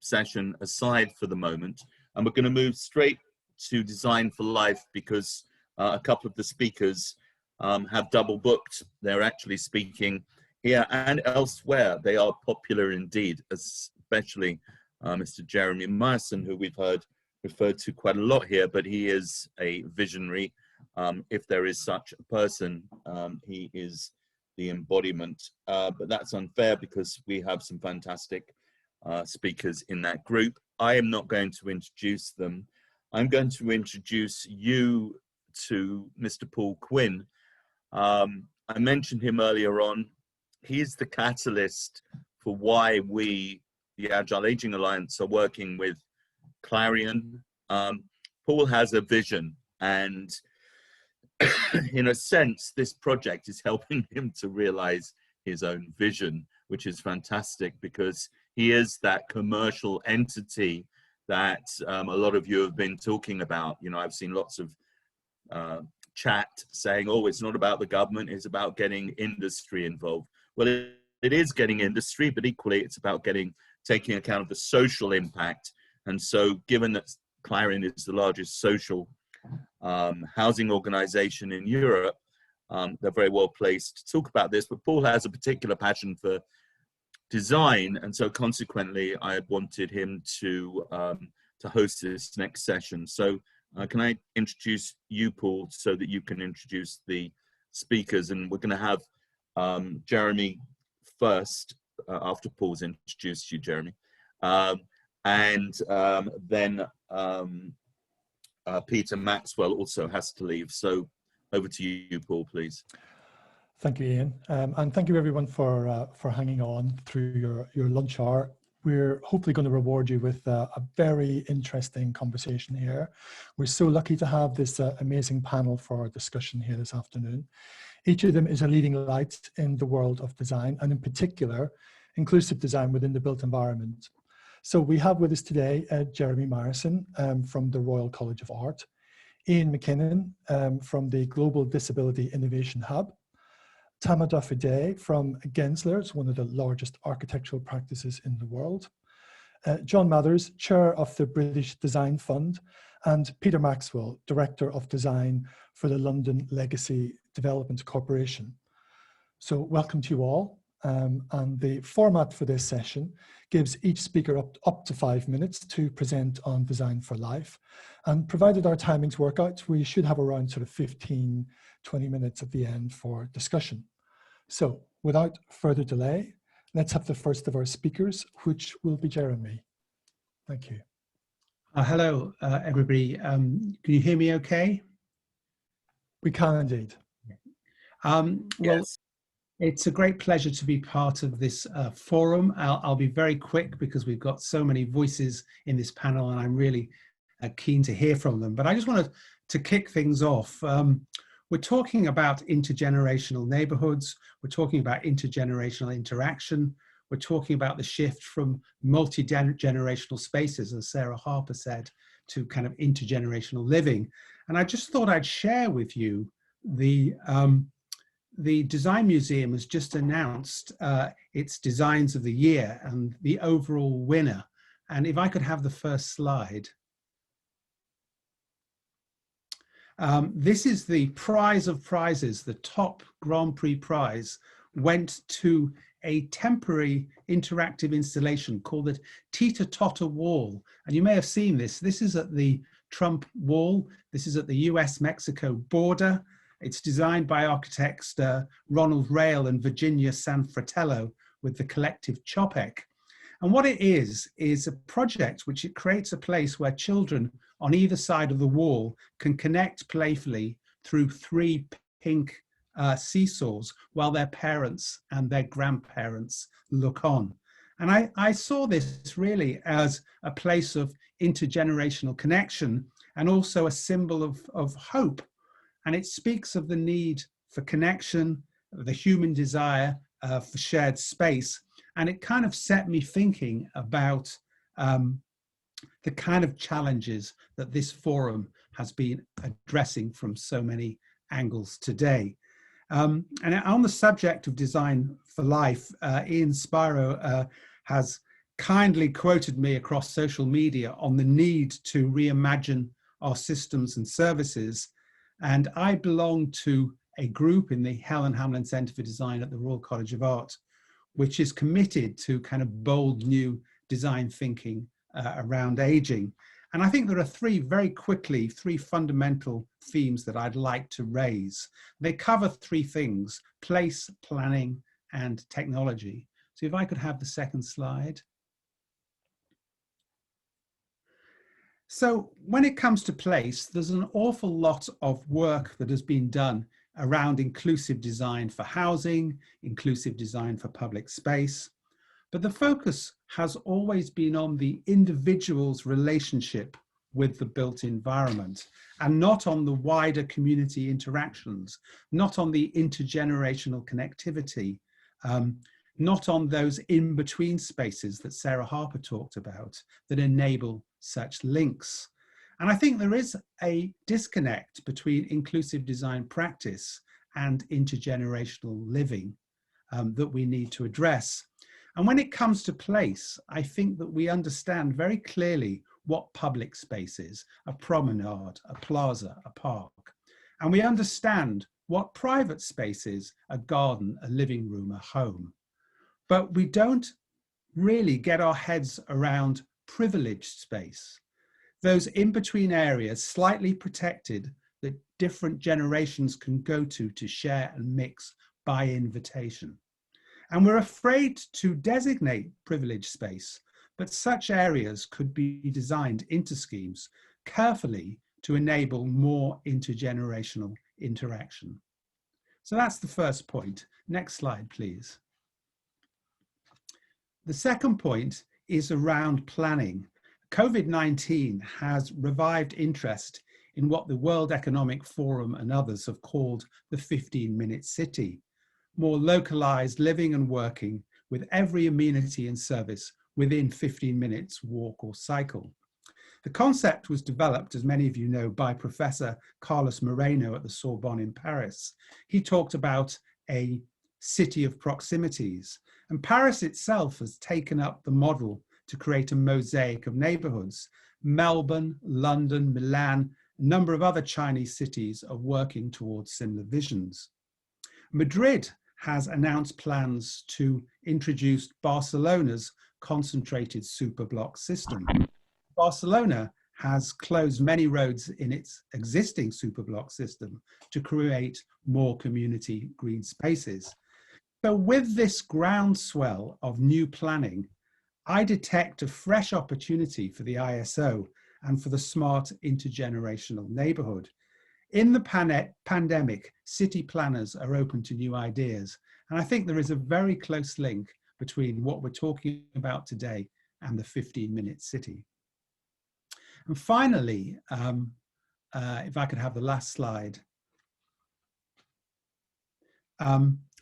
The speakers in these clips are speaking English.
session aside for the moment, and we're going to move straight to Design for Life because a couple of the speakers have double booked. They're actually speaking here and elsewhere. They are popular indeed, especially Mr. Jeremy Myerson, who we've heard referred to quite a lot here, but he is a visionary. If there is such a person, he is the embodiment. But that's unfair because we have some fantastic speakers in that group. I am not going to introduce them. I'm going to introduce you to Mr. Paul Quinn. I mentioned him earlier on. He's the catalyst for why we, the Agile Aging Alliance, are working with Clarion. Paul has a vision, and in a sense, this project is helping him to realize his own vision, which is fantastic because he is that commercial entity that a lot of you have been talking about. You know, I've seen lots of chat saying, oh, it's not about the government, it's about getting industry involved. Well, it is getting industry, but equally it's about taking account of the social impact. And so given that Clarion is the largest social housing organization in Europe, they're very well placed to talk about this, but Paul has a particular passion for design, and so consequently I wanted him to host this next session. So can I introduce you, Paul, so that you can introduce the speakers? And we're going to have Jeremy first, after Paul's introduced you, Jeremy, and then Peter Maxwell also has to leave. So over to you, Paul, please. Thank you, Ian, and thank you everyone for hanging on through your lunch hour. We're hopefully going to reward you with a very interesting conversation here. We're so lucky to have this amazing panel for our discussion here this afternoon. Each of them is a leading light in the world of design, and in particular, inclusive design within the built environment. So we have with us today Jeremy Myerson from the Royal College of Art, Ian McKinnon from the Global Disability Innovation Hub, Tamada Fidei from Gensler, it's one of the largest architectural practices in the world, John Mathers, Chair of the British Design Fund, and Peter Maxwell, Director of Design for the London Legacy Development Corporation. So welcome to you all, and the format for this session gives each speaker up to 5 minutes to present on Design for Life, and provided our timings work out, we should have around sort of 15-20 minutes at the end for discussion. So without further delay, let's have the first of our speakers, which will be Jeremy. Thank you. Hello, everybody. Can you hear me okay? We can indeed. Well, Yes. it's a great pleasure to be part of this forum. I'll be very quick because we've got so many voices in this panel and I'm really keen to hear from them. But I just wanted to kick things off. We're talking about intergenerational neighborhoods. We're talking about intergenerational interaction. We're talking about the shift from multi-generational spaces, as Sarah Harper said, to kind of intergenerational living. And I just thought I'd share with you the Design Museum has just announced its Designs of the Year and the overall winner. And if I could have the first slide. This is the prize of prizes. The top Grand Prix prize went to a temporary interactive installation called the Tita Tota Wall. And you may have seen this. This is at the Trump Wall. This is at the US-Mexico border. It's designed by architects Ronald Rail and Virginia Sanfratello with the collective Chopek. And what it is a project which it creates a place where children on either side of the wall can connect playfully through 3 pink seesaws while their parents and their grandparents look on. And I saw this really as a place of intergenerational connection and also a symbol of hope. And it speaks of the need for connection, the human desire for shared space. And it kind of set me thinking about the kind of challenges that this forum has been addressing from so many angles today. And on the subject of Design for Life, Ian Spiro has kindly quoted me across social media on the need to reimagine our systems and services. And I belong to a group in the Helen Hamlin Centre for Design at the Royal College of Art, which is committed to kind of bold new design thinking around aging. And I think there are three fundamental themes that I'd like to raise. They cover three things: place, planning, and technology. So if I could have the second slide. So when it comes to place, there's an awful lot of work that has been done around inclusive design for housing, inclusive design for public space. But the focus has always been on the individual's relationship with the built environment, and not on the wider community interactions, not on the intergenerational connectivity, not on those in-between spaces that Sarah Harper talked about that enable such links. And I think there is a disconnect between inclusive design practice and intergenerational living that we need to address. And when it comes to place, I think that we understand very clearly what public space is: a promenade, a plaza, a park. And we understand what private space is: a garden, a living room, a home. But we don't really get our heads around privileged space, those in-between areas slightly protected that different generations can go to share and mix by invitation. And we're afraid to designate privileged space, but such areas could be designed into schemes carefully to enable more intergenerational interaction. So that's the first point. Next slide, please. The second point is around planning. COVID-19 has revived interest in what the World Economic Forum and others have called the 15-minute city: more localized living and working with every amenity and service within 15 minutes walk or cycle. The concept was developed, as many of you know, by Professor Carlos Moreno at the Sorbonne in Paris. He talked about a city of proximities, and Paris itself has taken up the model to create a mosaic of neighborhoods. Melbourne, London, Milan, a number of other Chinese cities are working towards similar visions. Madrid has announced plans to introduce Barcelona's concentrated superblock system. Barcelona has closed many roads in its existing superblock system to create more community green spaces. So with this groundswell of new planning, I detect a fresh opportunity for the ISO and for the smart intergenerational neighborhood. In the pandemic, city planners are open to new ideas. And I think there is a very close link between what we're talking about today and the 15-minute city. And finally, if I could have the last slide,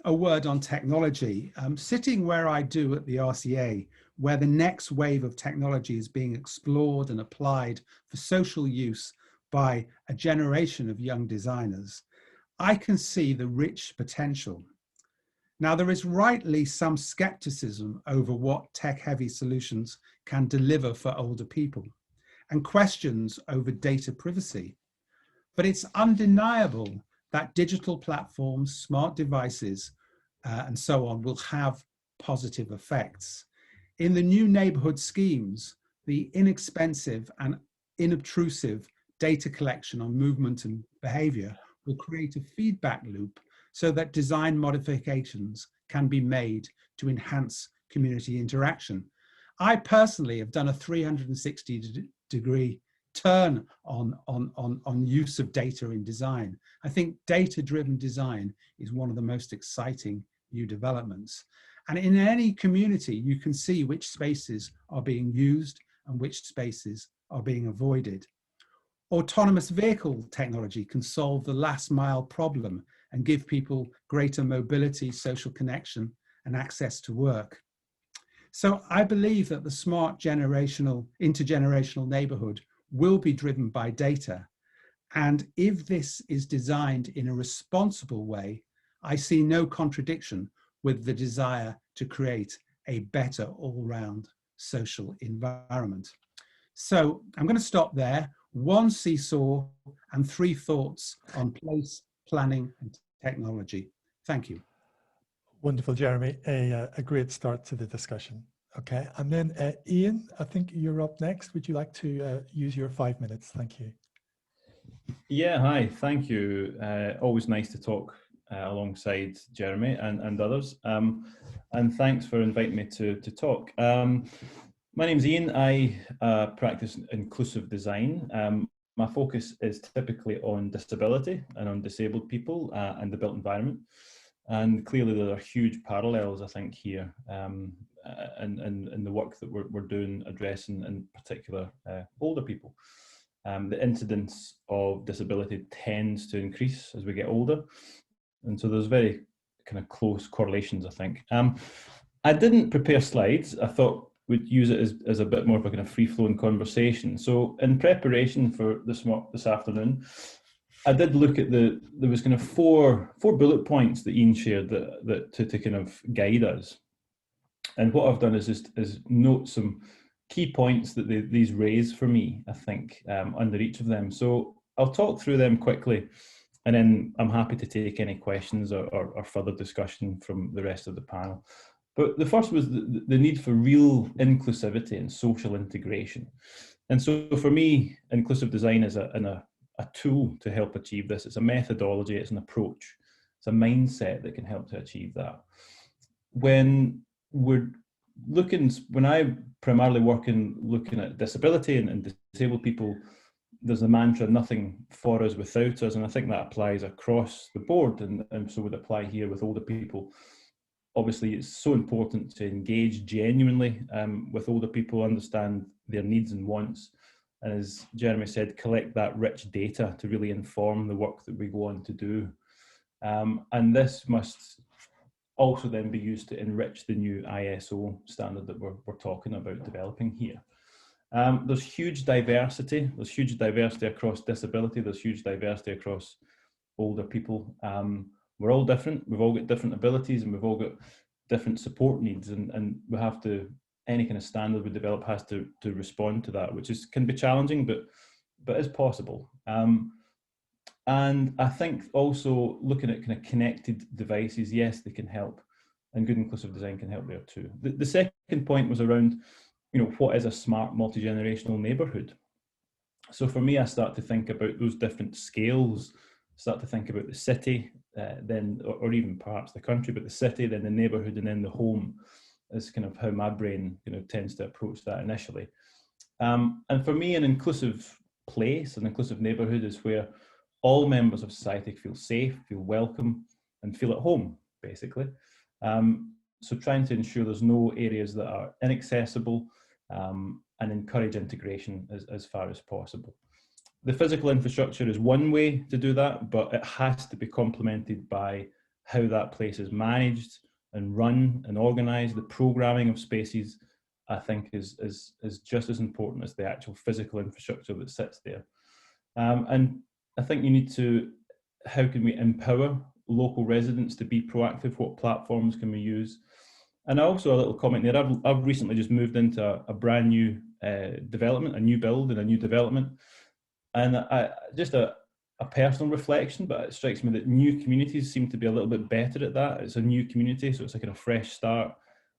a word on technology. Sitting where I do at the RCA, where the next wave of technology is being explored and applied for social use by a generation of young designers, I can see the rich potential. Now, there is rightly some skepticism over what tech-heavy solutions can deliver for older people, and questions over data privacy. But it's undeniable that digital platforms, smart devices, and so on will have positive effects. In the new neighborhood schemes, the inexpensive and inobtrusive data collection on movement and behavior will create a feedback loop so that design modifications can be made to enhance community interaction. I personally have done a 360-degree turn on use of data in design. I think data-driven design is one of the most exciting new developments. And in any community, you can see which spaces are being used and which spaces are being avoided. Autonomous vehicle technology can solve the last mile problem and give people greater mobility, social connection, and access to work. So I believe that the smart intergenerational neighborhood will be driven by data. And if this is designed in a responsible way, I see no contradiction with the desire to create a better all-round social environment. So I'm going to stop there. 1 seesaw and 3 thoughts on place, planning and technology. Thank you. Wonderful, Jeremy. A great start to the discussion. Okay, and then Ian, I think you're up next. Would you like to use your 5 minutes? Thank you. Yeah, hi, thank you. Always nice to talk alongside Jeremy and others. And thanks for inviting me to talk. My name's Ian. I practice inclusive design. My focus is typically on disability and on disabled people and the built environment. And clearly there are huge parallels, I think, here in the work that we're doing addressing in particular older people. The incidence of disability tends to increase as we get older. And so there's very kind of close correlations, I think. I didn't prepare slides. I thought we'd use it as a bit more of a kind of free-flowing conversation. So in preparation for this afternoon, I did look at there was kind of four bullet points that Ian shared that to kind of guide us. And what I've done is note some key points that these raise for me, I think, under each of them. So I'll talk through them quickly, and then I'm happy to take any questions or further discussion from the rest of the panel. But the first was the need for real inclusivity and social integration. And so for me, inclusive design is a tool to help achieve this. It's a methodology, it's an approach, it's a mindset that can help to achieve that. When I primarily work in looking at disability and disabled people, there's a mantra, nothing for us without us, and I think that applies across the board, and so would apply here with older people. Obviously, it's so important to engage genuinely with older people, understand their needs and wants, and as Jeremy said, collect that rich data to really inform the work that we go on to do. And this must also then be used to enrich the new ISO standard that we're talking about developing here. There's huge diversity. There's huge diversity across disability. There's huge diversity across older people. We're all different. We've all got different abilities, and we've all got different support needs, and we have to, any kind of standard we develop has to respond to that, which can be challenging, but is possible. And I think also looking at kind of connected devices, yes, they can help, and good inclusive design can help there too. The second point was around, what is a smart multi-generational neighbourhood? So for me, I start to think about those different scales, start to think about the city, then, or even perhaps the country, but the city, then the neighbourhood, and then the home is kind of how my brain tends to approach that initially. And for me, an inclusive place, an inclusive neighbourhood is where all members of society feel safe, feel welcome, and feel at home, basically. So trying to ensure there's no areas that are inaccessible, and encourage integration as far as possible. The physical infrastructure is one way to do that, but it has to be complemented by how that place is managed and run and organised. The programming of spaces, I think, is just as important as the actual physical infrastructure that sits there. And I think you need to, how can we empower local residents to be proactive? What platforms can we use? And also a little comment there, I've recently just moved into a brand new development, a new build and a new development. And just a personal reflection, but it strikes me that new communities seem to be a little bit better at that. It's a new community, so it's like a fresh start.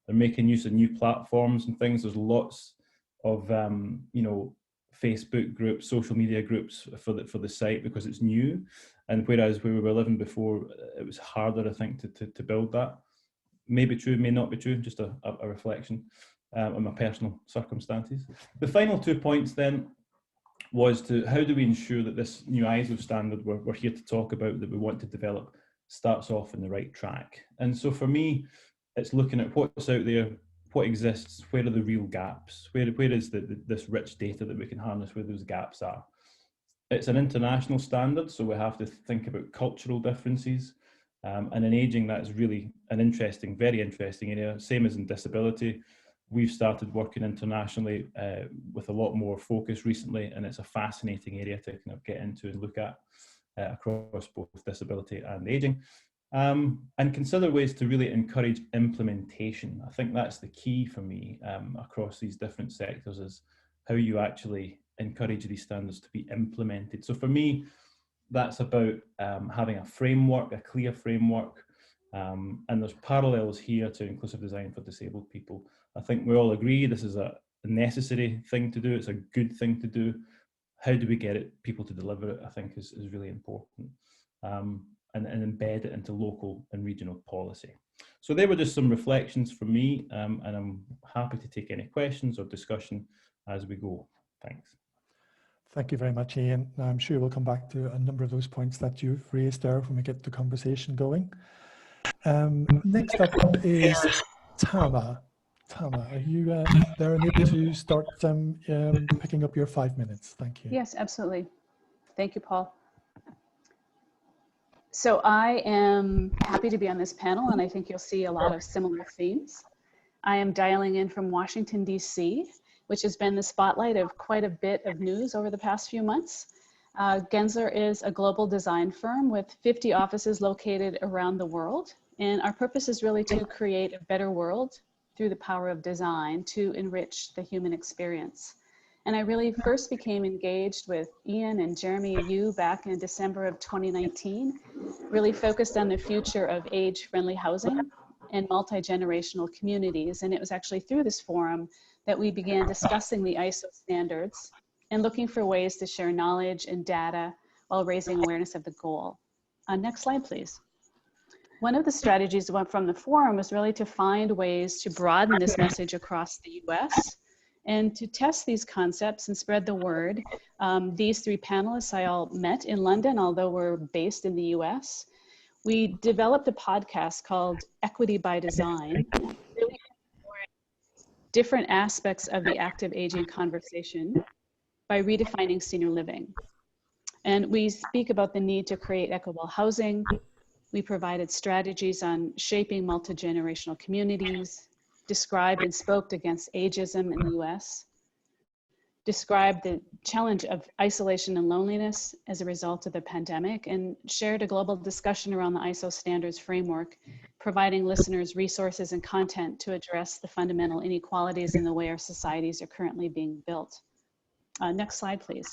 They're making use of new platforms and things. There's lots of Facebook groups, social media groups for the site because it's new. And whereas where we were living before, it was harder, I think, to build that. May be true, may not be true, just a reflection on my personal circumstances. The final 2 points then was to how do we ensure that this new ISO standard we're here to talk about, that we want to develop, starts off in the right track. And so for me, it's looking at what's out there, what exists, where are the real gaps, where is this rich data that we can harness, where those gaps are. It's an international standard, so we have to think about cultural differences. And in ageing, that is really an interesting, very interesting area, same as in disability. We've started working internationally with a lot more focus recently, and it's a fascinating area to kind of get into and look at across both disability and ageing. and consider ways to really encourage implementation. I think that's the key for me across these different sectors, is how you actually encourage these standards to be implemented. So for me, that's about having a framework, a clear framework, and there's parallels here to inclusive design for disabled people. I think we all agree this is a necessary thing to do, it's a good thing to do. How do we get people to deliver it, I think is really important. And embed it into local and regional policy. So they were just some reflections from me, and I'm happy to take any questions or discussion as we go. Thanks. Thank you very much, Ian. Now, I'm sure we'll come back to a number of those points that you've raised there when we get the conversation going. Next up is Tama. Tama, are you there and able to start picking up your 5 minutes? Thank you. Yes, absolutely. Thank you, Paul. So I am happy to be on this panel, and I think you'll see a lot of similar themes. I am dialing in from Washington, D.C., which has been the spotlight of quite a bit of news over the past few months. Gensler is a global design firm with 50 offices located around the world. And our purpose is really to create a better world through the power of design to enrich the human experience. And I really first became engaged with Ian and Jeremy Yu back in December of 2019, really focused on the future of age-friendly housing and multi-generational communities. And it was actually through this forum that we began discussing the ISO standards and looking for ways to share knowledge and data while raising awareness of the goal. Next slide, please. One of the strategies from the forum was really to find ways to broaden this message across the US and to test these concepts and spread the word. These three panelists I all met in London, although we're based in the US. We developed a podcast called Equity by Design, really different aspects of the active aging conversation by redefining senior living. And we speak about the need to create equitable housing. We provided strategies on shaping multi-generational communities, described and spoke against ageism in the US, described the challenge of isolation and loneliness as a result of the pandemic, and shared a global discussion around the ISO standards framework, providing listeners resources and content to address the fundamental inequalities in the way our societies are currently being built. Next slide, please.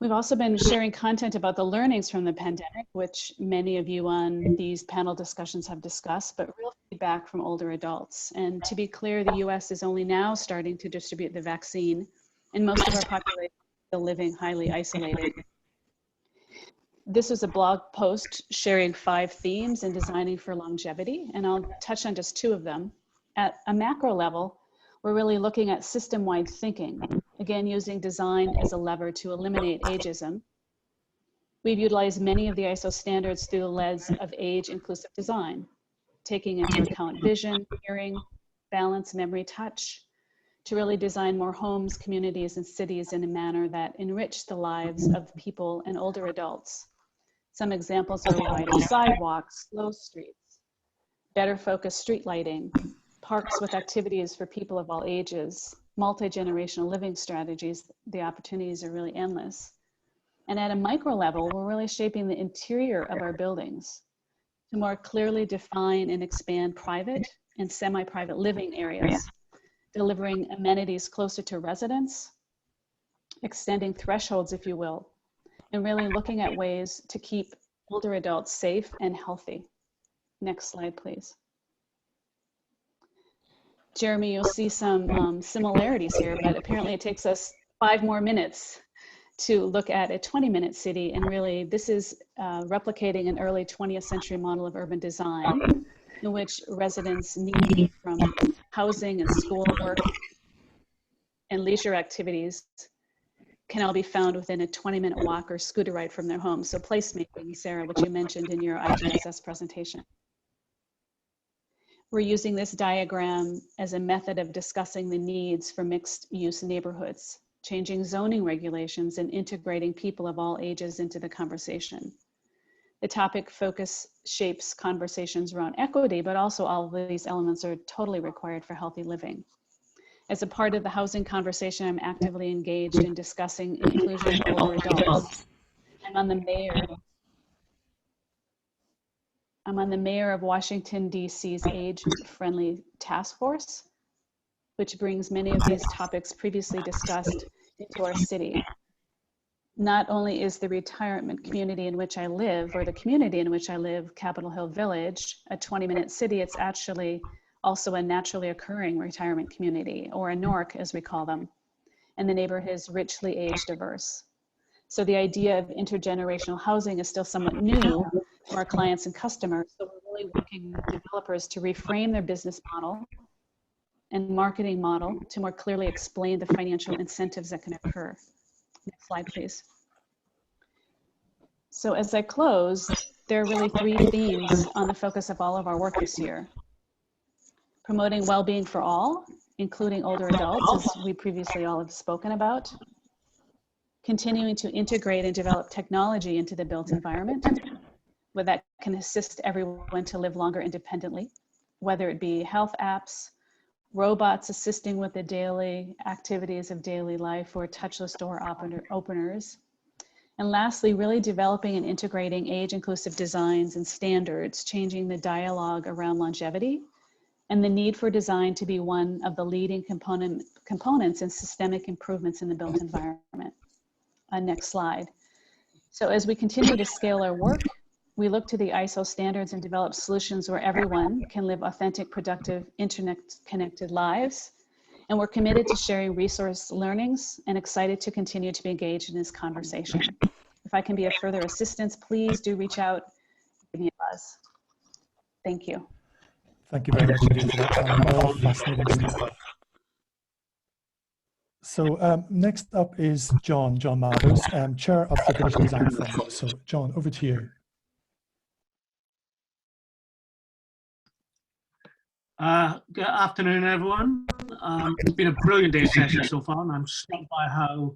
We've also been sharing content about the learnings from the pandemic, which many of you on these panel discussions have discussed, but real feedback from older adults. And to be clear, the US is only now starting to distribute the vaccine, and most of our population is still living highly isolated. This is a blog post sharing 5 themes in designing for longevity, and I'll touch on just 2 of them. At a macro level, we're really looking at system-wide thinking, again, using design as a lever to eliminate ageism. We've utilized many of the ISO standards through the lens of age-inclusive design, taking into account vision, hearing, balance, memory, touch, to really design more homes, communities, and cities in a manner that enrich the lives of people and older adults. Some examples are wider sidewalks, slow streets, better focused street lighting, parks with activities for people of all ages, multi-generational living strategies. The opportunities are really endless. And at a micro level, we're really shaping the interior of our buildings to more clearly define and expand private and semi-private living areas, delivering amenities closer to residents, extending thresholds, if you will, and really looking at ways to keep older adults safe and healthy. Next slide, please. Jeremy, you'll see some similarities here, but apparently it takes us 5 more minutes to look at a 20-minute city. And really, this is replicating an early 20th century model of urban design in which residents' need from housing and schoolwork and leisure activities can all be found within a 20-minute walk or scooter ride from their home. So placemaking, Sarah, which you mentioned in your IGSS presentation. We're using this diagram as a method of discussing the needs for mixed use neighborhoods, changing zoning regulations, and integrating people of all ages into the conversation. The topic focus shapes conversations around equity, but also all of these elements are totally required for healthy living. As a part of the housing conversation, I'm actively engaged in discussing inclusion of older adults. I'm on the mayor I'm on the Mayor of Washington, D.C.'s Age-Friendly Task Force, which brings many of these topics previously discussed into our city. Not only is the retirement community in which I live, or the community in which I live, Capitol Hill Village, a 20-minute city, it's actually also a naturally occurring retirement community, or a NORC as we call them. And the neighborhood is richly age diverse. So the idea of intergenerational housing is still somewhat new for our clients and customers. So we're really working with developers to reframe their business model and marketing model to more clearly explain the financial incentives that can occur. Next slide, please. So as I close, there are really three themes on the focus of all of our work this year. Promoting well-being for all, including older adults, as we previously all have spoken about. Continuing to integrate and develop technology into the built environment, where that can assist everyone to live longer independently, whether it be health apps, robots assisting with the daily activities of daily life, or touchless door openers. And lastly, really developing and integrating age-inclusive designs and standards, changing the dialogue around longevity, and the need for design to be one of the leading components in systemic improvements in the built environment. Next slide. So as we continue to scale our work, we look to the ISO standards and develop solutions where everyone can live authentic, productive, internet-connected lives. And we're committed to sharing resource learnings and excited to continue to be engaged in this conversation. If I can be of further assistance, please do reach out, give me a buzz. Thank you. Thank you very much indeed for that, Karen. All fascinating stuff. So next up is John Mathers, Chair of the British Design Fund. So John, over to you. Good afternoon, everyone. It's been a brilliant day session so far, and I'm struck by how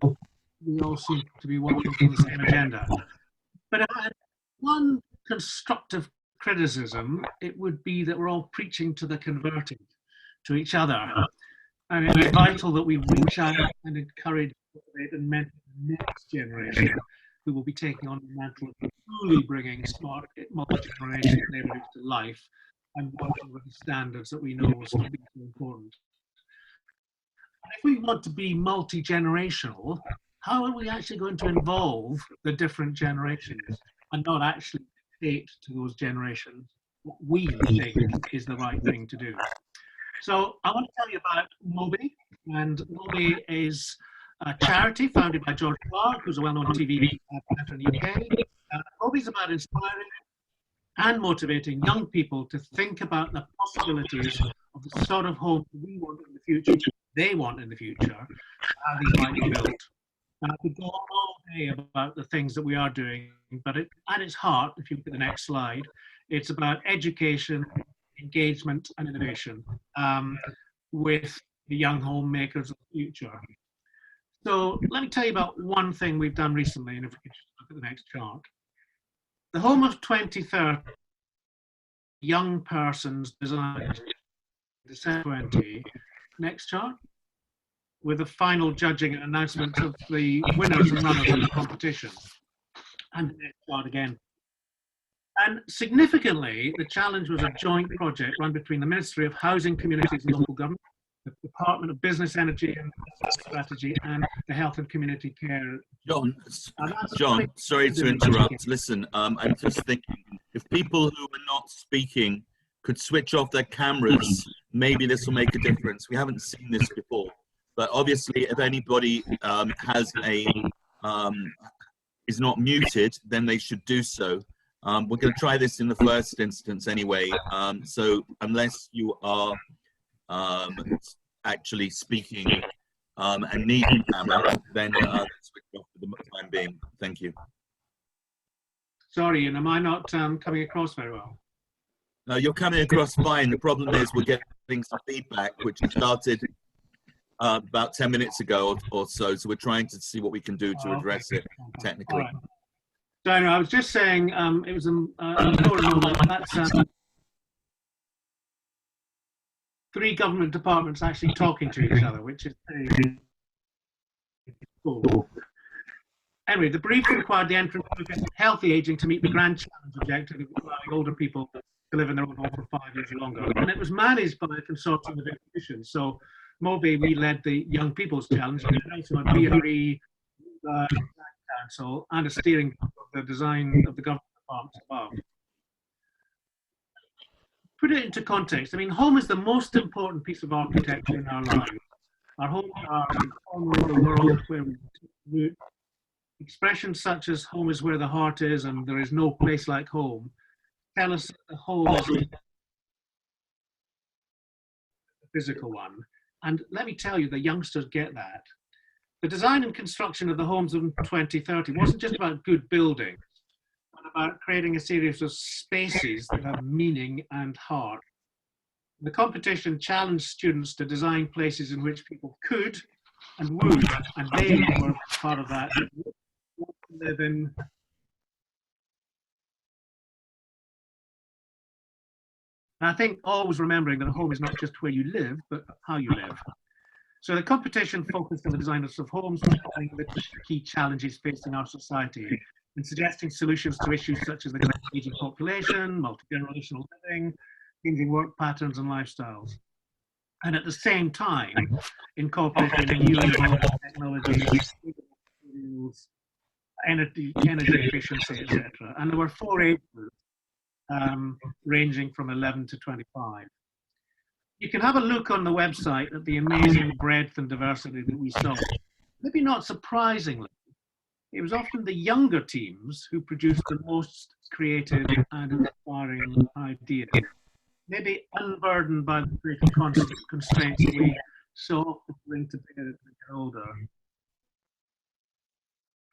we all seem to be working from the same agenda. But if I had one constructive criticism, it would be that we're all preaching to the converted, to each other. And it's vital that we reach out and encourage and mentor the next generation who will be taking on the mantle of truly bringing smart multi-generation neighborhoods to life and working with the standards that we know will still be so important. If we want to be multi-generational, how are we actually going to involve the different generations and not actually dictate to those generations what we think is the right thing to do? So I want to tell you about Moby, and Moby is a charity founded by George Clark, who's a well-known TV presenter in the UK. Moby's about inspiring and motivating young people to think about the possibilities of the sort of home we want in the future, they want in the future, how these might be built. We could go on all day about the things that we are doing, but at its heart, if you look at the next slide, it's about education, engagement and innovation with the young homemakers of the future. So let me tell you about one thing we've done recently, and if we could just look at the next chart. The Home of 2030 Young Persons Design, December 20. Next chart. With the final judging and announcement of the winners and runners of the competition. And the next chart again. And significantly, the challenge was a joint project run between the Ministry of Housing, Communities and Local Government, the Department of Business, Energy and Strategy, and the Health and Community Care. John, sorry to interrupt. Listen, I'm just thinking, if people who are not speaking could switch off their cameras, maybe this will make a difference. We haven't seen this before, but obviously, if anybody is not muted, then they should do so. We're going to try this in the first instance anyway. So unless you are actually speaking and need a camera, then switch off for the time being. Thank you. Sorry, and am I not coming across very well? No, you're coming across fine. The problem is we're getting some feedback, which started about 10 minutes ago or so. So we're trying to see what we can do to address it technically. Right. So I was just saying it was important that's three government departments actually talking to each other, which is pretty cool. Anyway, the brief required the entrance to look at healthy aging to meet the grand challenge objective of allowing older people to live in their own home for 5 years longer. And it was managed by a consortium of institutions. So MOBE, we led the Young People's Challenge, but also a BRE council and a steering group of the design of the government departments above. Put it into context. I mean, home is the most important piece of architecture in our lives. Our homes are the corner of the world where we root. Expressions such as home is where the heart is and there is no place like home tell us that the home is the physical one. And let me tell you, the youngsters get that. The design and construction of the homes of 2030 wasn't just about good buildings, but about creating a series of spaces that have meaning and heart. The competition challenged students to design places in which people could and would, and they were part of that, live in. And I think always remembering that a home is not just where you live, but how you live. So the competition focused on the designers of homes, defining the key challenges facing our society, and suggesting solutions to issues such as the aging population, multi-generational living, changing work patterns and lifestyles. And at the same time, incorporating new and evolving technologies, energy efficiency, etc. And there were 4 age groups, ranging from 11 to 25. You can have a look on the website at the amazing breadth and diversity that we saw. Maybe not surprisingly, it was often the younger teams who produced the most creative and inspiring ideas. Maybe unburdened by the constant constraints that we so often bring to bear as we get older.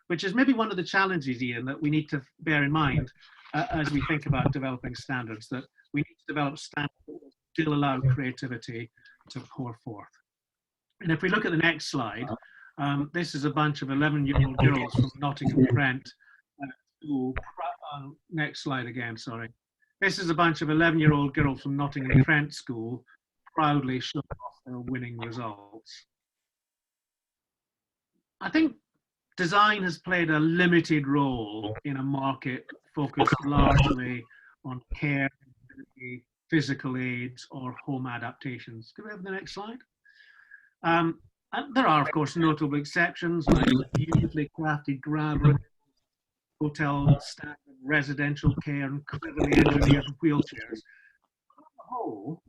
Which is maybe one of the challenges, Ian, that we need to bear in mind as we think about developing standards, that we need to develop standards that will still allow creativity to pour forth. And if we look at the next slide, this is a bunch of 11-year-old girls from Nottingham Trent School. Next slide again, sorry. This is a bunch of 11-year-old girls from Nottingham Trent School proudly showing off their winning results. I think design has played a limited role in a market focused largely on care, physical aids, or home adaptations. Could we have the next slide? And there are, of course, notable exceptions like beautifully crafted grab hotel staff, residential care, and cleverly engineered wheelchairs. On the whole,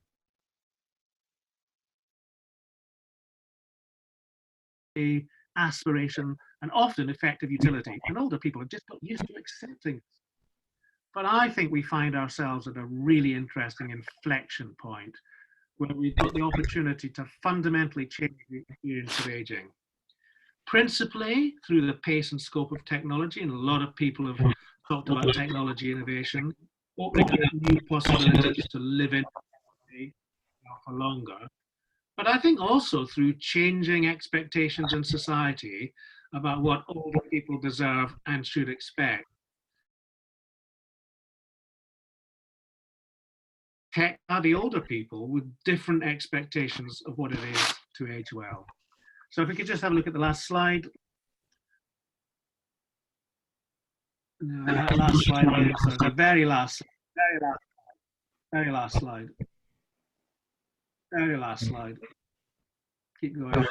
a aspiration and often effective utility, and older people have just got used to accepting this. But I think we find ourselves at a really interesting inflection point where we've got the opportunity to fundamentally change the experience of aging. Principally through the pace and scope of technology, and a lot of people have talked about technology innovation, opening up new possibilities to live in for longer. But I think also through changing expectations in society about what older people deserve and should expect. The older people with different expectations of what it is to age well. So if we could just have a look at the last slide. No, that last slide again, sorry, the very last slide. Very last slide. Keep going.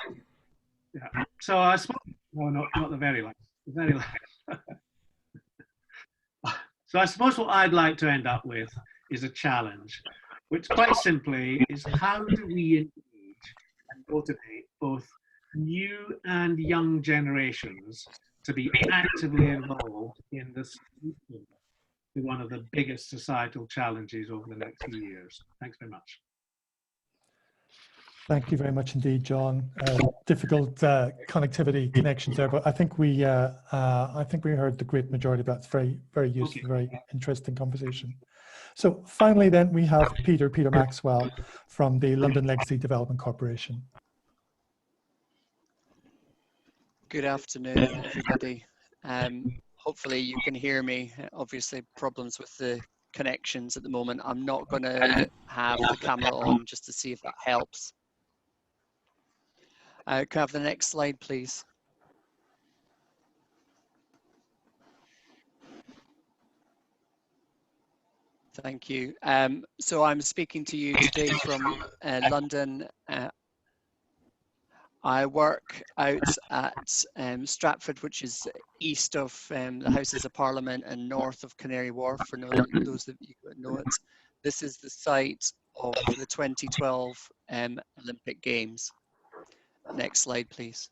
Yeah. So I suppose, no, not the very last. The very last. So I suppose what I'd like to end up with is a challenge, which quite simply is how do we engage and motivate both new and young generations to be actively involved in the solution to one of the biggest societal challenges over the next few years. Thanks very much. Thank you very much indeed, John. Difficult connectivity connections there, but I think we heard the great majority of that. It's very, very useful, okay. Very interesting conversation. So finally, then we have Peter Maxwell from the London Legacy Development Corporation. Good afternoon, everybody. Hopefully you can hear me. Obviously, problems with the connections at the moment. I'm not going to have the camera on just to see if that helps. Can I have the next slide, please? Thank you. So I'm speaking to you today from London. I work out at Stratford, which is east of the Houses of Parliament and north of Canary Wharf, for those of you who know it. This is the site of the 2012 Olympic Games. Next slide, please.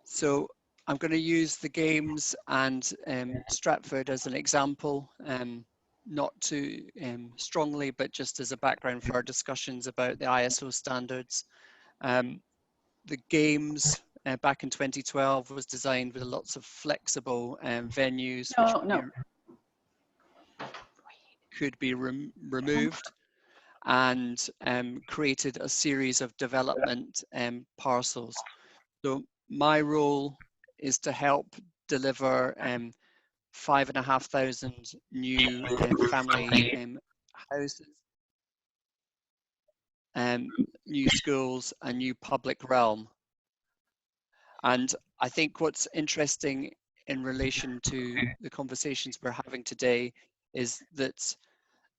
So I'm going to use the Games and Stratford as an example, not too strongly, but just as a background for our discussions about the ISO standards. The Games back in 2012 was designed with lots of flexible venues which could be removed, and created a series of development parcels. So my role is to help deliver 5,500 new family houses, new schools, and new public realm. And I think what's interesting in relation to the conversations we're having today is that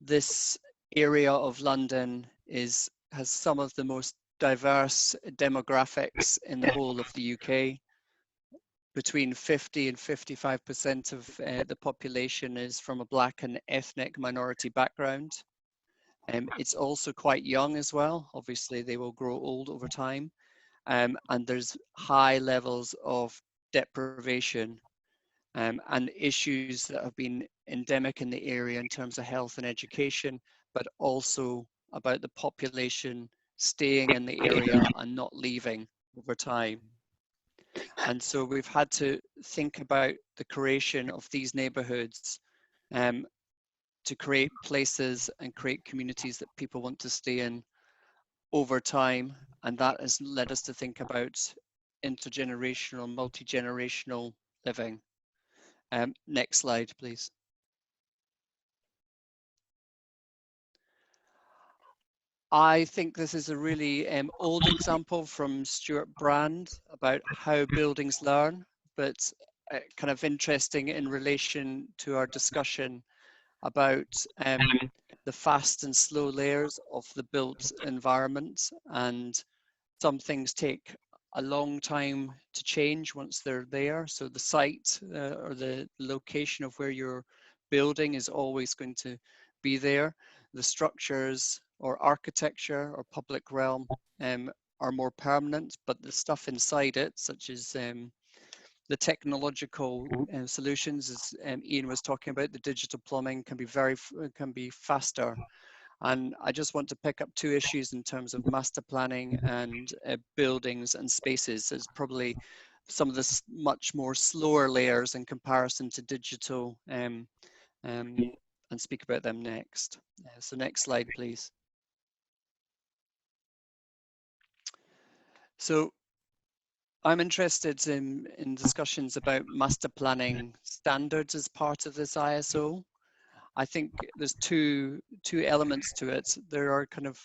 this area of London has some of the most diverse demographics in the whole of the UK. Between 50 and 55% of the population is from a Black and ethnic minority background. It's also quite young as well. Obviously, they will grow old over time. And there's high levels of deprivation and issues that have been endemic in the area in terms of health and education, but also about the population staying in the area and not leaving over time. And so we've had to think about the creation of these neighborhoods to create places and create communities that people want to stay in over time. And that has led us to think about intergenerational, multi-generational living. Next slide, please. I think this is a really old example from Stuart Brand about how buildings learn, but kind of interesting in relation to our discussion about the fast and slow layers of the built environment. And some things take a long time to change once they're there. So the site or the location of where you're building is always going to be there. The structures or architecture or public realm are more permanent, but the stuff inside it, such as the technological solutions, as Ian was talking about, the digital plumbing can be faster. And I just want to pick up two issues in terms of master planning and buildings and spaces. There's probably some of the much more slower layers in comparison to digital, and speak about them next. So next slide, please. So I'm interested in discussions about master planning standards as part of this ISO. I think there's two elements to it. There are kind of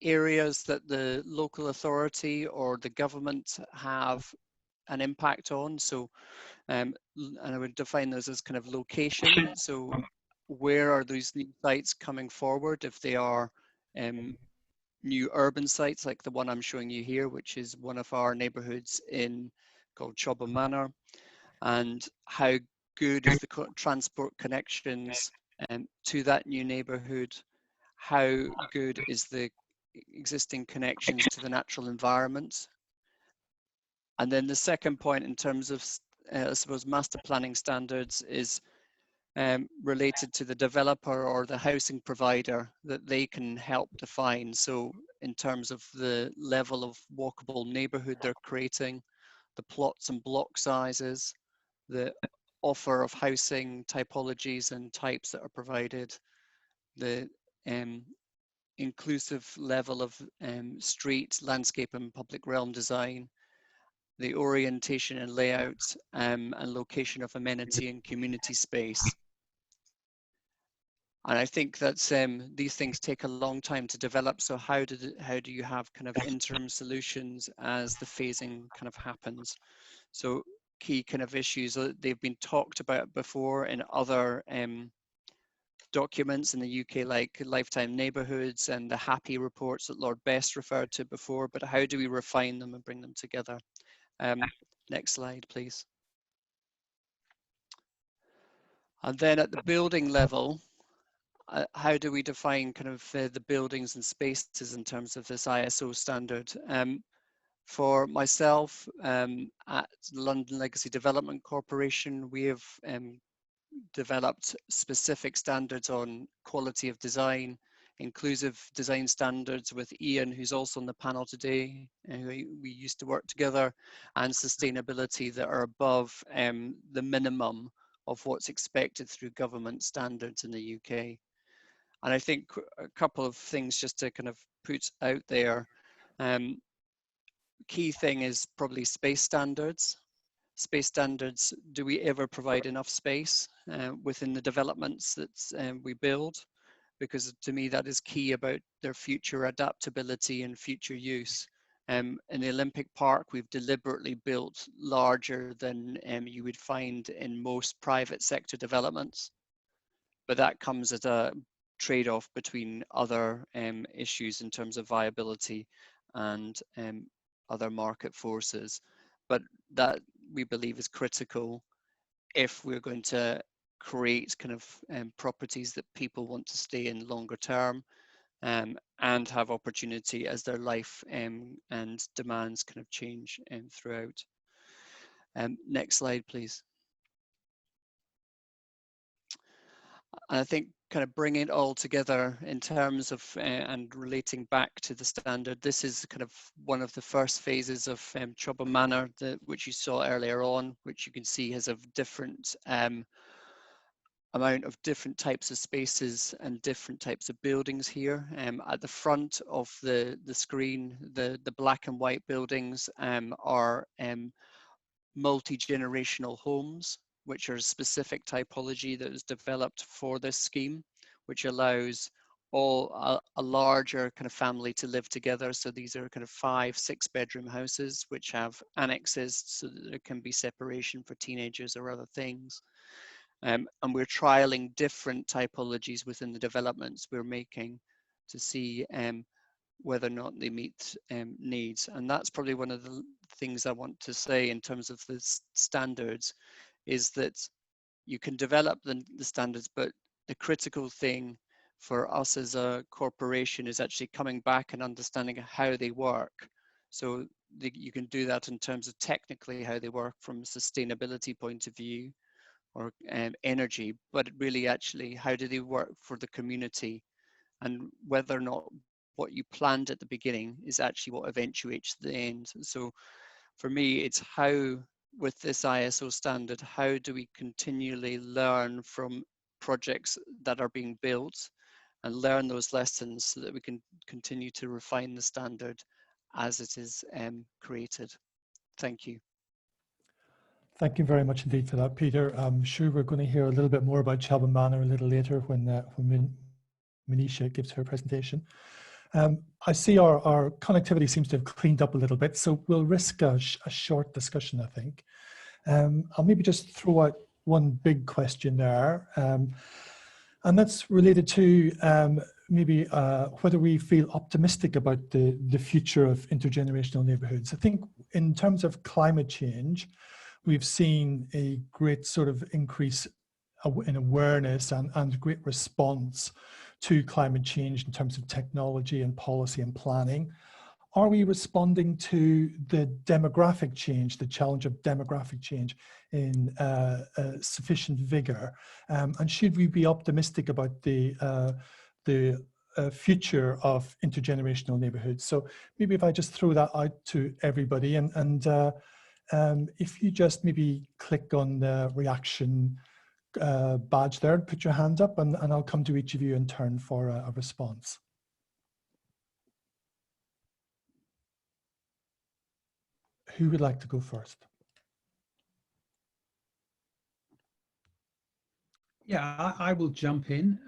areas that the local authority or the government have an impact on. So, and I would define those as kind of location. So where are these new sites coming forward if they are new urban sites like the one I'm showing you here, which is one of our neighborhoods called Chobham Manor, and how good is the transport connections to that new neighborhood? How good is the existing connections to the natural environment? And then the second point in terms of, I suppose, master planning standards is related to the developer or the housing provider that they can help define. So in terms of the level of walkable neighborhood they're creating, the plots and block sizes, the offer of housing typologies and types that are provided, the inclusive level of street, landscape and public realm design, the orientation and layout and location of amenity and community space. And I think that these things take a long time to develop. So how do you have kind of interim solutions as the phasing kind of happens? So key kind of issues. They've been talked about before in other documents in the UK, like Lifetime Neighbourhoods and the Happy reports that Lord Best referred to before, but how do we refine them and bring them together? Next slide, please. And then at the building level, how do we define kind of the buildings and spaces in terms of this ISO standard? For myself, at London Legacy Development Corporation, we have developed specific standards on quality of design, inclusive design standards with Ian, who's also on the panel today, and we used to work together, and sustainability that are above the minimum of what's expected through government standards in the UK. And I think a couple of things just to kind of put out there. Key thing is probably space standards. Space standards, do we ever provide enough space within the developments that we build? Because to me, that is key about their future adaptability and future use. In the Olympic Park, we've deliberately built larger than you would find in most private sector developments. But that comes at a trade-off between other issues in terms of viability and other market forces. But that we believe is critical if we're going to create kind of properties that people want to stay in longer term and have opportunity as their life and demands kind of change throughout. Next slide, please. And I think kind of bringing it all together in terms of and relating back to the standard, this is kind of one of the first phases of Chobham Manor, which you saw earlier on, which you can see has a different amount of different types of spaces and different types of buildings here. At the front of the screen, the black and white buildings are multi-generational homes, which are a specific typology that was developed for this scheme, which allows a larger kind of family to live together. So these are kind of 5-6 bedroom houses, which have annexes so that there can be separation for teenagers or other things. And we're trialing different typologies within the developments we're making to see whether or not they meet needs. And that's probably one of the things I want to say in terms of the standards, is that you can develop the standards, but the critical thing for us as a corporation is actually coming back and understanding how they work. So you can do that in terms of technically how they work from a sustainability point of view or energy, but really actually how do they work for the community, and whether or not what you planned at the beginning is actually what eventuates the end. So for me, it's how, with this ISO standard, how do we continually learn from projects that are being built and learn those lessons so that we can continue to refine the standard as it is created. Thank you. Thank you very much indeed for that, Peter. I'm sure we're going to hear a little bit more about Chobham Manor a little later when Manisha gives her presentation. I see our connectivity seems to have cleaned up a little bit, so we'll risk a short discussion, I think. I'll maybe just throw out one big question there, and that's related to maybe whether we feel optimistic about the future of intergenerational neighbourhoods. I think in terms of climate change, we've seen a great sort of increase in awareness and great response to climate change in terms of technology and policy and planning. Are we responding to the demographic change, the challenge of demographic change in sufficient vigor? And should we be optimistic about the future of intergenerational neighborhoods? So maybe if I just throw that out to everybody, and if you just maybe click on the reaction badge there, put your hand up, and I'll come to each of you in turn for a response. Who would like to go first? Yeah, I will jump in.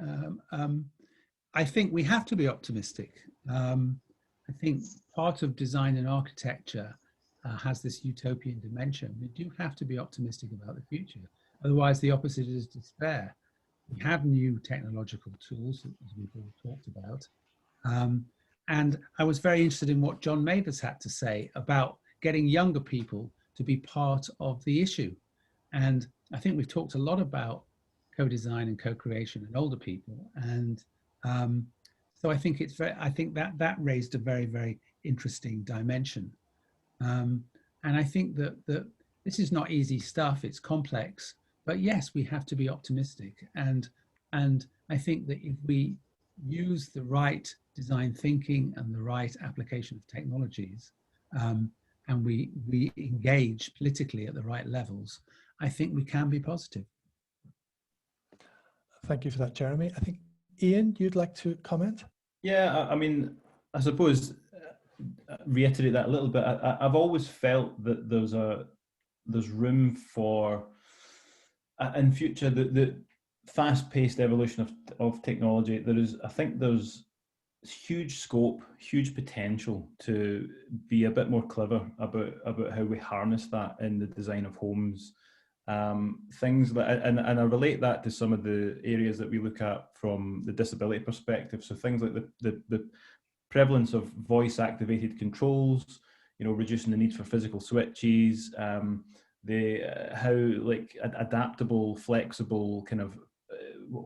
I think we have to be optimistic. I think part of design and architecture has this utopian dimension. We do have to be optimistic about the future. Otherwise, the opposite is despair. We have new technological tools, as we've all talked about. And I was very interested in what John Mavis had to say about getting younger people to be part of the issue. And I think we've talked a lot about co-design and co-creation and older people. And so I think I think that raised a very, very interesting dimension. And I think that this is not easy stuff, it's complex, but yes, we have to be optimistic. And I think that if we use the right design thinking and the right application of technologies, and we engage politically at the right levels, I think we can be positive. Thank you for that, Jeremy. I think, Ian, you'd like to comment? Yeah, I mean, I suppose, reiterate that a little bit. I've always felt that there's room for, in future, the fast-paced evolution of technology. I think there's huge scope, huge potential to be a bit more clever about how we harness that in the design of homes. Things that, and I relate that to some of the areas that we look at from the disability perspective. So things like the prevalence of voice-activated controls, reducing the need for physical switches, how like adaptable, flexible kind of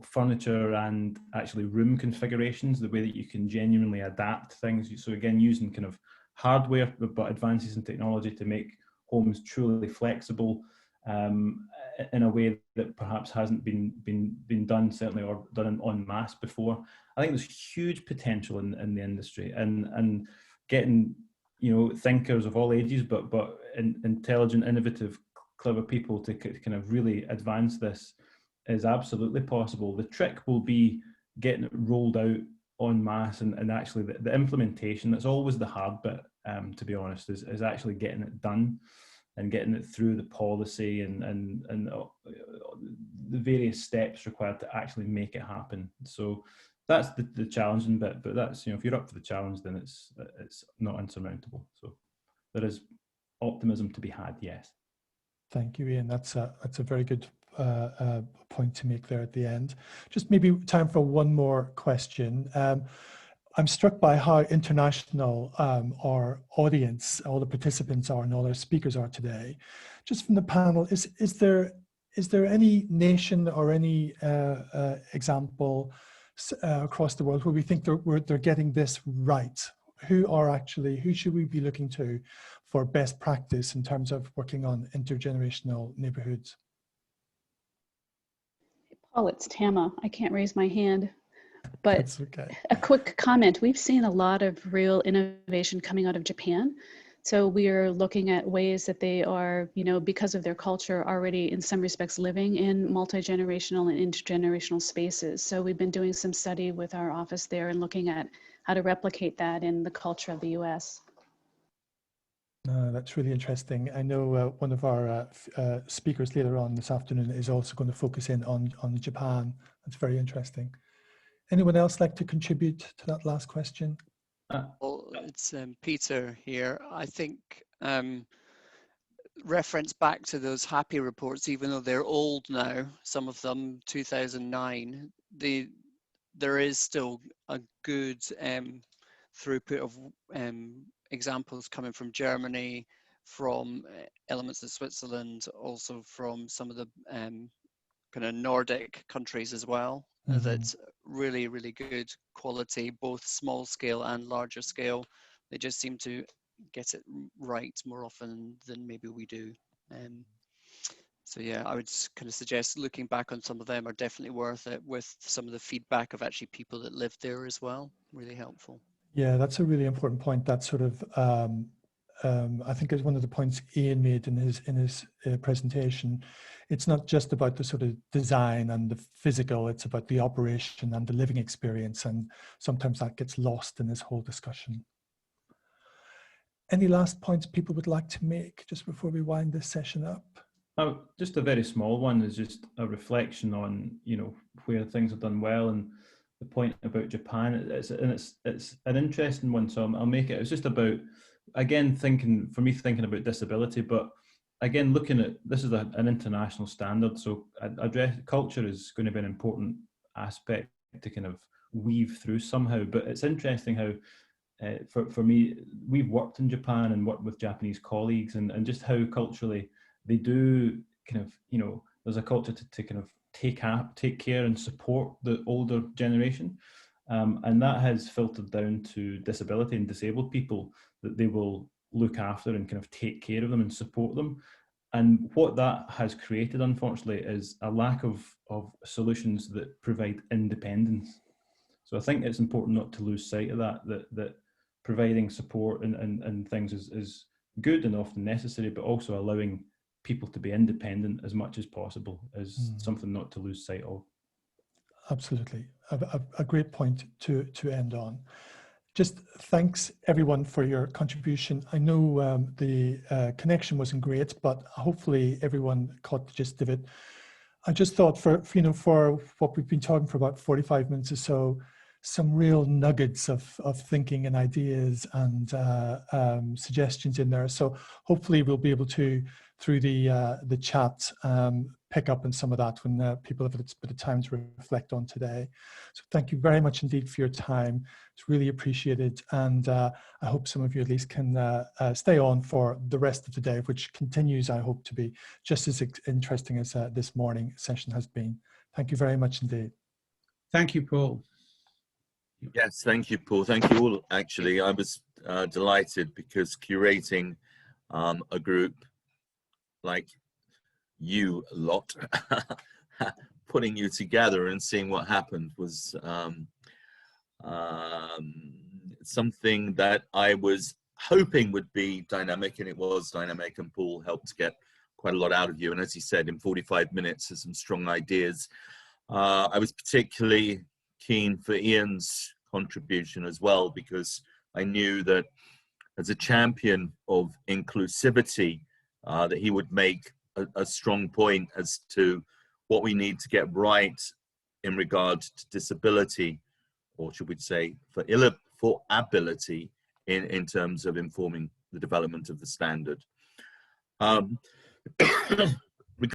furniture and actually room configurations, the way that you can genuinely adapt things. So again, using kind of hardware, but advances in technology to make homes truly flexible in a way that perhaps hasn't been done, certainly, or done en masse before. I think there's huge potential in the industry, and getting thinkers of all ages, but intelligent, innovative, clever people to kind of really advance this is absolutely possible. The trick will be getting it rolled out en masse, and actually the implementation. That's always the hard bit, to be honest, is actually getting it done and getting it through the policy and the various steps required to actually make it happen. So that's the challenging bit, but that's, if you're up for the challenge, then it's not insurmountable. So there is optimism to be had, yes. Thank you, Ian. That's a very good point to make there at the end. Just maybe time for one more question. I'm struck by how international our audience, all the participants are, and all our speakers are today. Just from the panel, is there any nation or any example across the world where we think they're getting this right? Who should we be looking to for best practice in terms of working on intergenerational neighborhoods? Paul, it's Tama. I can't raise my hand. But that's okay. A quick comment. We've seen a lot of real innovation coming out of Japan. So we are looking at ways that they are, because of their culture, already in some respects living in multi-generational and intergenerational spaces. So we've been doing some study with our office there and looking at how to replicate that in the culture of the US. That's really interesting. I know one of our speakers later on this afternoon is also going to focus in on Japan. That's very interesting. Anyone else like to contribute to that last question? Well, it's Peter here. I think reference back to those HAPPY reports, even though they're old now, some of them 2009, there is still a good throughput of examples coming from Germany, from elements of Switzerland, also from some of the kind of Nordic countries as well. Mm-hmm. That's really, really good quality, both small scale and larger scale. They just seem to get it right more often than maybe we do. So yeah, I would kind of suggest looking back on some of them are definitely worth it, with some of the feedback of actually people that lived there as well. Really helpful. Yeah, that's a really important point. That sort of, I think is one of the points Ian made in his presentation. It's not just about the sort of design and the physical, it's about the operation and the living experience. And sometimes that gets lost in this whole discussion. Any last points people would like to make just before we wind this session up? Just a very small one is just a reflection on, where things are done well, and the point about Japan. It's an interesting one, so I'll make it. It's just about again, thinking about disability, but again, looking at this is an international standard, so address culture is going to be an important aspect to kind of weave through somehow. But it's interesting how, for me, we've worked in Japan and worked with Japanese colleagues, and just how culturally they do kind of, you know, there's a culture to kind of take care and support the older generation. And that has filtered down to disability and disabled people, that they will look after and kind of take care of them and support them. And what that has created, unfortunately, is a lack of solutions that provide independence. So I think it's important not to lose sight of that providing support and things is good and often necessary, but also allowing people to be independent as much as possible is something not to lose sight of. Absolutely. A great point to end on. Just thanks everyone for your contribution. I know the connection wasn't great, but hopefully everyone caught the gist of it. I just thought for what we've been talking for about 45 minutes or so, some real nuggets of thinking and ideas and suggestions in there. So hopefully we'll be able to, through the chat, pick up on some of that when people have a bit of time to reflect on today. So thank you very much indeed for your time. It's really appreciated. And I hope some of you at least can stay on for the rest of the day, which continues, I hope, to be just as interesting as this morning session has been. Thank you very much indeed. Thank you, Paul. Yes, thank you, Paul. Thank you all. Actually, I was delighted because curating a group like you lot, putting you together and seeing what happened was something that I was hoping would be dynamic, and it was dynamic, and Paul helped get quite a lot out of you. And as he said, in 45 minutes, there's some strong ideas. I was particularly keen for Ian's contribution as well, because I knew that as a champion of inclusivity, that he would make a strong point as to what we need to get right in regard to disability, or should we say for ability in terms of informing the development of the standard.